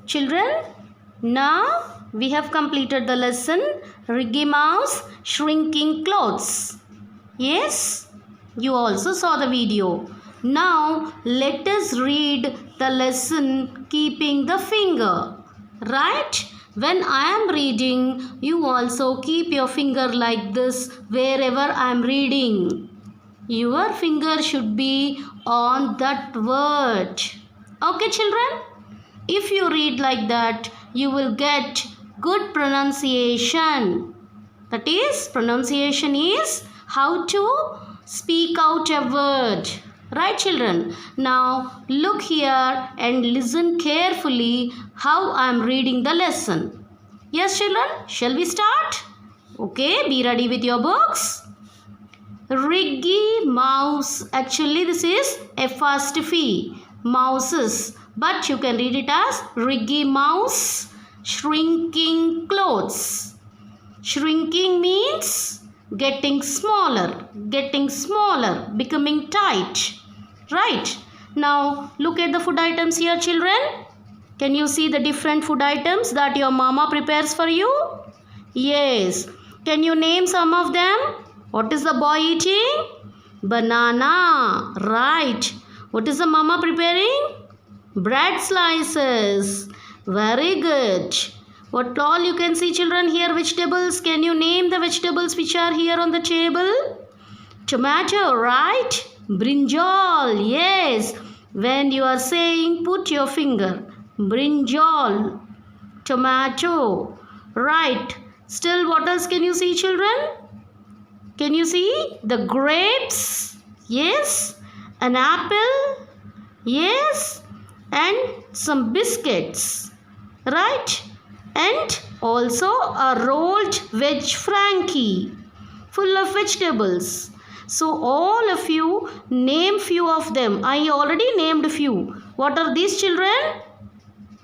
Children, now we have completed the lesson Riggy Mouse Shrinking Clothes. Yes, you also saw the video. Now let us read the lesson Keeping the Finger. Right? When I am reading, you also keep your finger like this wherever I am reading. Your finger should be on that word. Okay, children? If you read like that, you will get good pronunciation. That is, pronunciation is how to speak out a word. Right, children? Now, look here and listen carefully how I am reading the lesson. Yes, children? Shall we start? Okay, be ready with your books. Riggy Mouse. Actually, this is apostrophe. Mouses. But you can read it as Riggy Mouse Shrinking Clothes. Shrinking means getting smaller, becoming tight. Right? Now, look at the food items here, children. Can you see the different food items that your mama prepares for you? Yes. Can you name some of them? What is the boy eating? Banana. Right. What is the mama preparing? Bread slices. Very good. What all you can see, children, here? Vegetables. Can you name the vegetables which are here on the table? Tomato, right? Brinjal, yes. When you are saying, put your finger. Brinjal. Tomato, right. Still, what else can you see, children? Can you see the grapes? Yes. An apple? Yes. And some biscuits, right? And also a rolled veg Frankie full of vegetables. So all of you name few of them. I already named few. What are these, children?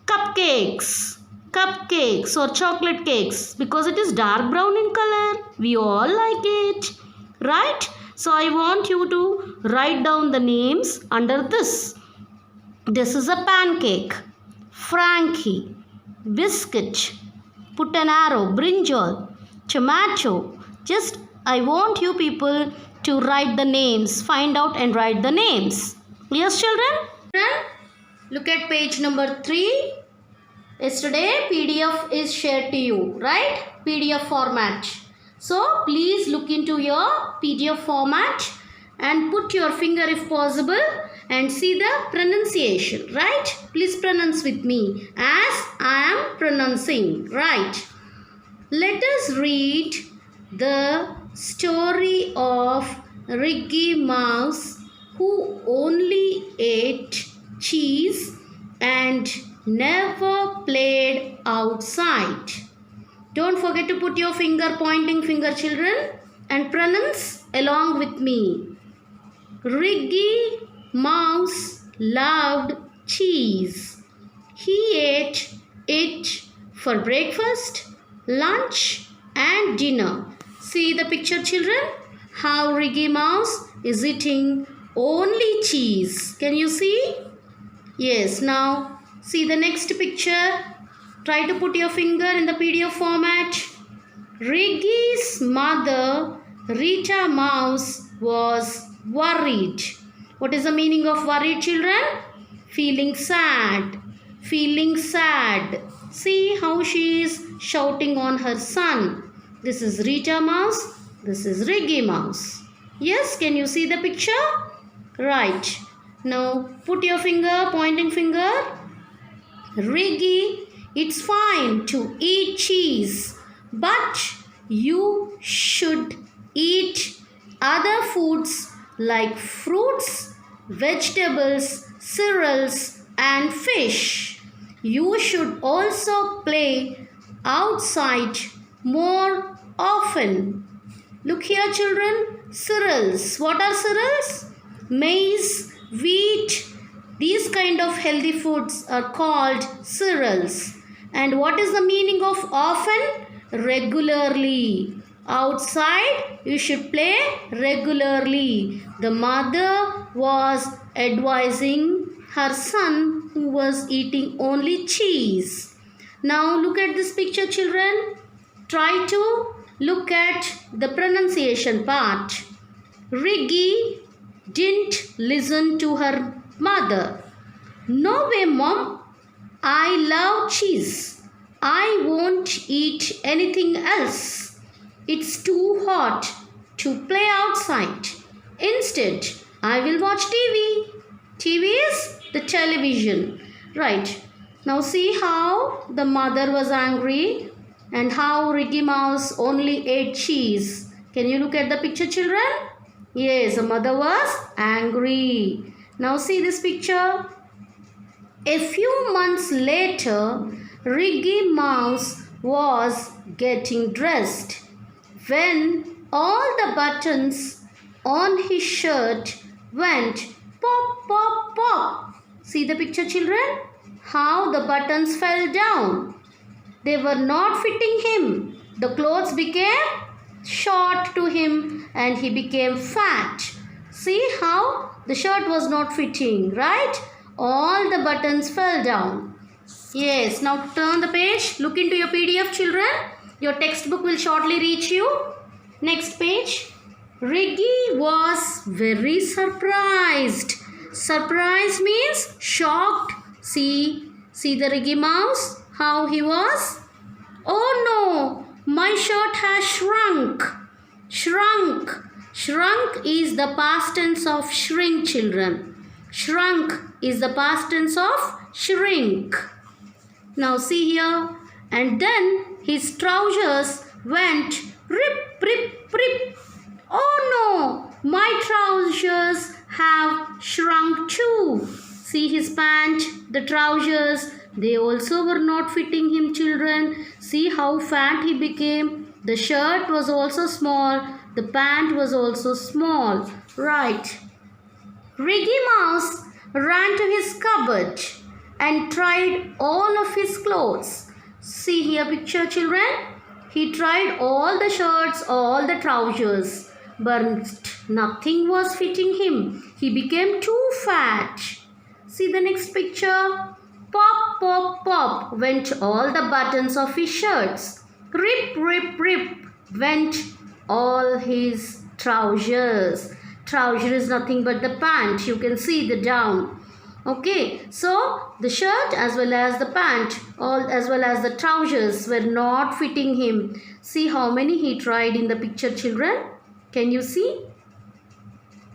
Cupcakes. Cupcakes or chocolate cakes, because it is dark brown in color. We all like it, right? So I want you to write down the names under this. This is a pancake, Frankie, biscuit, put an arrow, brinjal, tomato. Just I want you people to write the names, find out and write the names. Yes, children? Look at page number 3. Yesterday PDF is shared to you, right? PDF format. So please look into your PDF format and put your finger if possible and see the pronunciation, right? Please pronounce with me as I am pronouncing, right? Let us read the story of Riggy Mouse who only ate cheese and never played outside. Don't forget to put your pointing finger, children, and pronounce along with me. Riggy Mouse loved cheese. He ate it for breakfast, lunch, and dinner. See the picture, children? How Riggy Mouse is eating only cheese. Can you see? Yes. Now see the next picture. Try to put your finger in the PDF format. Riggy's mother, Rita Mouse, was worried. What is the meaning of worried, children? Feeling sad. Feeling sad. See how she is shouting on her son. This is Rita Mouse. This is Riggy Mouse. Yes, can you see the picture? Right. Now put your pointing finger. Riggy, it's fine to eat cheese, but you should eat other foods like fruits, vegetables, cereals, and fish. You should also play outside more often. Look here, children. Cereals. What are cereals? Maize, wheat. These kind of healthy foods are called cereals. And what is the meaning of often? Regularly. Outside, you should play regularly. The mother was advising her son who was eating only cheese. Now look at this picture, children. Try to look at the pronunciation part. Riggy didn't listen to her mother. No way, Mom. I love cheese. I won't eat anything else. It's too hot to play outside. Instead, I will watch TV. TV is the television. Right. Now see how the mother was angry and how Riggy Mouse only ate cheese. Can you look at the picture, children? Yes, the mother was angry. Now see this picture. A few months later, Riggy Mouse was getting dressed when all the buttons on his shirt went pop, pop, pop. See the picture, children? How the buttons fell down. They were not fitting him. The clothes became short to him and he became fat. See how the shirt was not fitting, right? All the buttons fell down. Yes, now turn the page. Look into your PDF, children. Your textbook will shortly reach you. Next page. Riggy was very surprised. Surprised means shocked. See the Riggy Mouse, how he was? Oh no, my shirt has shrunk. Shrunk. Shrunk is the past tense of shrink, children. Shrunk is the past tense of shrink. Now see here. And then his trousers went rip, rip, rip. Oh no, my trousers have shrunk too. See his pant, the trousers, they also were not fitting him, children. See how fat he became. The shirt was also small. The pant was also small. Right. Riggy Mouse ran to his cupboard and tried all of his clothes. See here picture, children. He tried all the shirts, all the trousers, but nothing was fitting him. He became too fat. See the next picture. Pop, pop, pop went all the buttons of his shirts. Rip, rip, rip went all his trousers. Trouser is nothing but the pant. You can see the down. Okay, so the shirt as well as the pant, all as well as the trousers were not fitting him. See how many he tried in the picture, children. Can you see?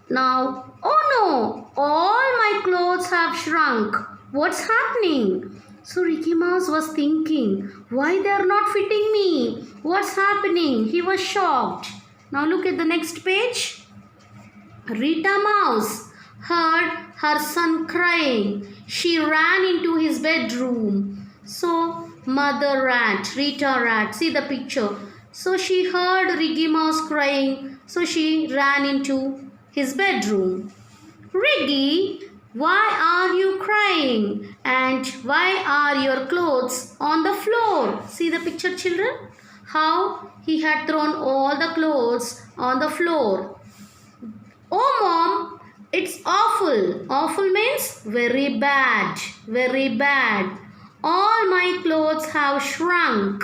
Now, oh no, all my clothes have shrunk. What's happening? So Riggy Mouse was thinking, why they are not fitting me? What's happening? He was shocked. Now look at the next page. Rita Mouse heard her son crying. She ran into his bedroom. So Mother Rat, Rita Rat, see the picture. So she heard Riggy Mouse crying. So she ran into his bedroom. Riggy, why are you crying? And why are your clothes on the floor? See the picture, children? How he had thrown all the clothes on the floor. Oh, Mom, it's awful. Awful means very bad. Very bad. All my clothes have shrunk.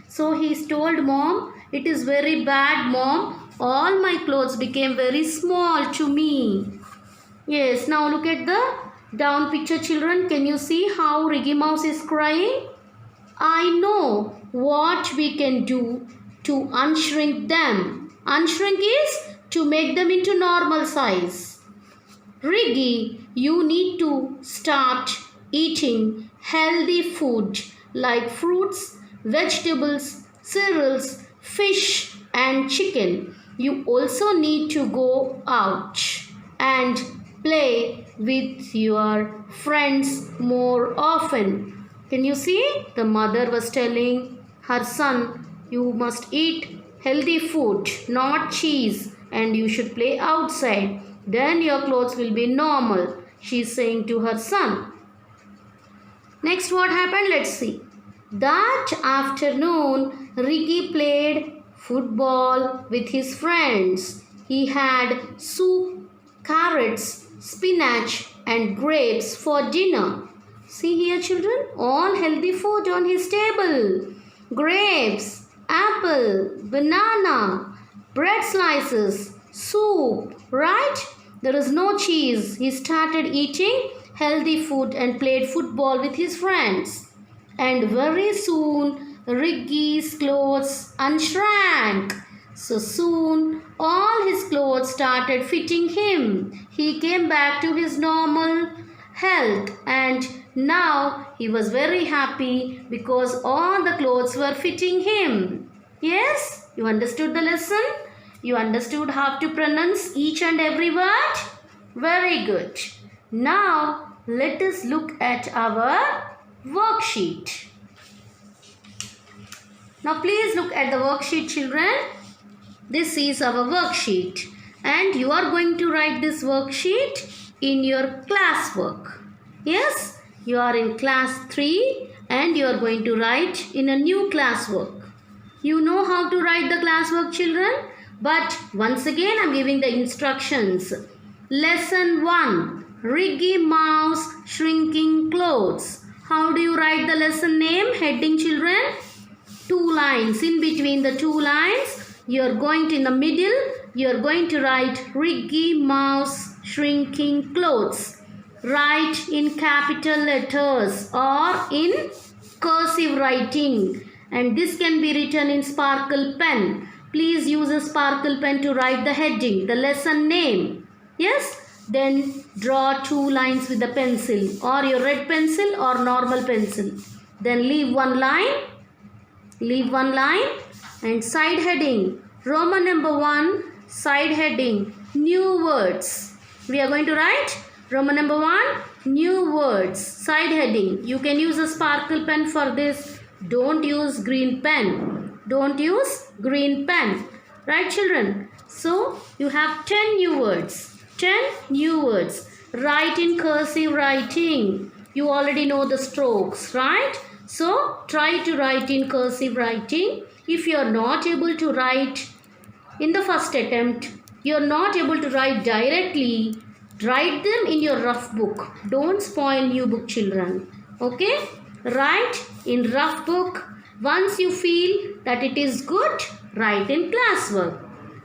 So he told Mom, it is very bad, Mom. All my clothes became very small to me. Yes, now look at the down picture, children. Can you see how Riggy Mouse is crying? I know what we can do to unshrink them. Unshrink is to make them into normal size. Riggy, you need to start eating healthy food like fruits, vegetables, cereals, fish and chicken. You also need to go out and play with your friends more often. Can you see? The mother was telling her son, you must eat healthy food, not cheese, and you should play outside. Then your clothes will be normal, she is saying to her son. Next, what happened? Let's see. That afternoon, Riggy played football with his friends. He had soup, carrots, spinach and grapes for dinner. See here children, all healthy food on his table. Grapes, apple, banana, bread slices, soup, right? There is no cheese. He started eating healthy food and played football with his friends. And very soon Riggy's clothes unshrank. So soon all his clothes started fitting him. He came back to his normal health and now he was very happy because all the clothes were fitting him. Yes, you understood the lesson? You understood how to pronounce each and every word? Very good. Now let us look at our worksheet. Now please look at the worksheet children. This is our worksheet and you are going to write this worksheet in your classwork. Yes, you are in class 3 and you are going to write in a new classwork. You know how to write the classwork children, but once again I am giving the instructions. Lesson 1, Riggy Mouse Shrinking Clothes. How do you write the lesson name? Heading children, 2 lines. In between the 2 lines, you are going to, in the middle, you are going to write Riggy Mouse Shrinking Clothes. Write in capital letters or in cursive writing, and this can be written in sparkle pen. Please use a sparkle pen to write the heading, the lesson name. Yes, then draw 2 lines with the pencil or your red pencil or normal pencil. Then leave one line and side heading, Roman number 1, side heading, new words. We are going to write Roman number 1, new words, side heading. You can use a sparkle pen for this. Don't use green pen. Don't use green pen. Right children? So you have 10 new words. 10 new words. Write in cursive writing. You already know the strokes, right? So try to write in cursive writing. If you are not able to write in the first attempt, you are not able to write directly, write them in your rough book. Don't spoil new book children. Okay? Write in rough book. Once you feel that it is good, write in classwork.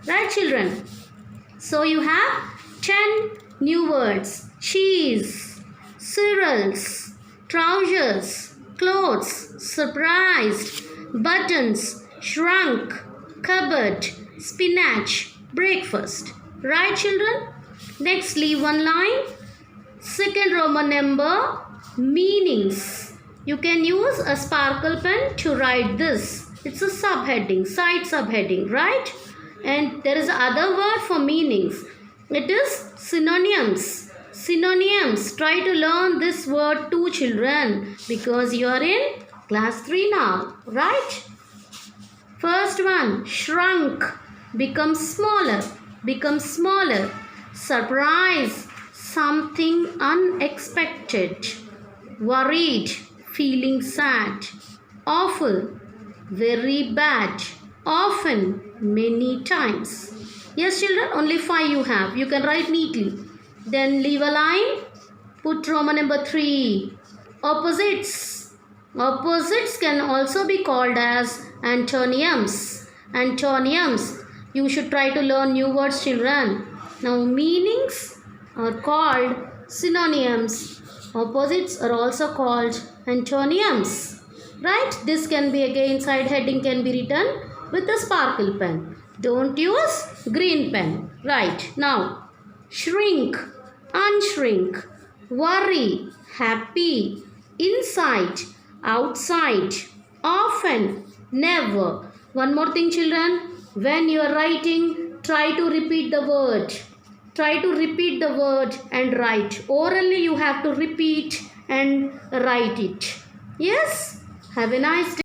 Right children? So you have 10 new words. Cheese, cereals, trousers, clothes, surprised, buttons, shrunk, cupboard, spinach, breakfast. Right children? Next leave one line. Second Roman number, meanings. You can use a sparkle pen to write this. It's a subheading, side subheading, right? And there is another word for meanings. It is synonyms. Synonyms. Try to learn this word too children because you are in class 3 now, right? First one, shrunk, become smaller, surprise, something unexpected, worried, feeling sad, awful, very bad, often, many times. Yes children, only 5 you have. You can write neatly. Then leave a line, put Roman number 3. Opposites. Opposites can also be called as antonyms. Antonyms. You should try to learn new words children. Now meanings are called synonyms. Opposites are also called antonyms. Right? This can be again, side heading can be written with a sparkle pen. Don't use green pen. Right. Now shrink, unshrink, worry, happy, inside, outside, often, never. One more thing children, when you are writing, try to repeat the word. Try to repeat the word and write. Orally you have to repeat and write it. Yes? Have a nice day.